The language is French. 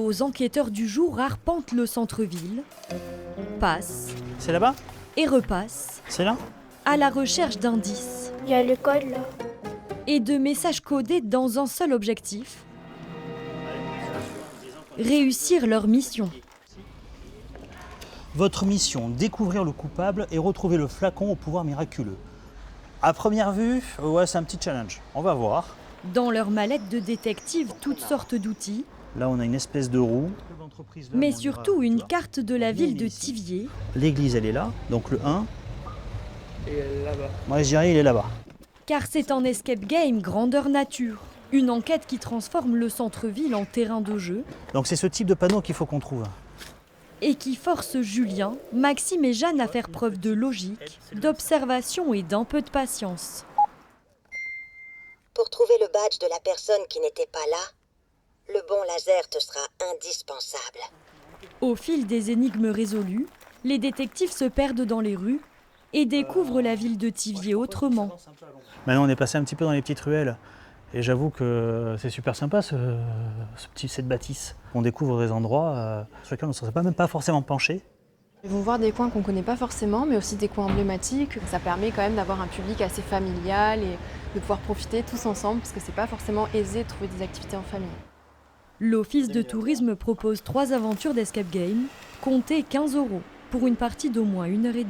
Nos enquêteurs du jour arpentent le centre-ville, passent C'est là-bas? et repassent C'est là? à la recherche d'indices Il y a le code là. et de messages codés dans un seul objectif, réussir leur mission. Votre mission, découvrir le coupable et retrouver le flacon au pouvoir miraculeux. À première vue, ouais, c'est un petit challenge. On va voir. Dans leur mallette de détective, toutes sortes d'outils, Là, on a une espèce de roue. mais surtout une carte de la ville de Thiviers, L'église, elle est là, donc le 1. Et là-bas. Moi, je dirais, il est là-bas. car c'est un escape game grandeur nature. Une enquête qui transforme le centre-ville en terrain de jeu Donc c'est ce type de panneau qu'il faut qu'on trouve. et qui force Julien, Maxime et Jeanne à faire preuve de logique, d'observation et d'un peu de patience. Pour trouver le badge de la personne qui n'était pas là, le bon laser te sera indispensable. Au fil des énigmes résolues, les détectives se perdent dans les rues et découvrent la ville de Thiviers autrement. Maintenant, on est passé un petit peu dans les petites ruelles. Et j'avoue que c'est super sympa cette bâtisse. On découvre des endroits sur lesquels on ne serait même pas forcément penché. Ils vont voir des coins qu'on ne connaît pas forcément, mais aussi des coins emblématiques. Ça permet quand même d'avoir un public assez familial et de pouvoir profiter tous ensemble, parce que c'est pas forcément aisé de trouver des activités en famille. L'Office de tourisme propose 3 aventures d'escape game, comptez 15 € pour une partie d'au moins 1h30.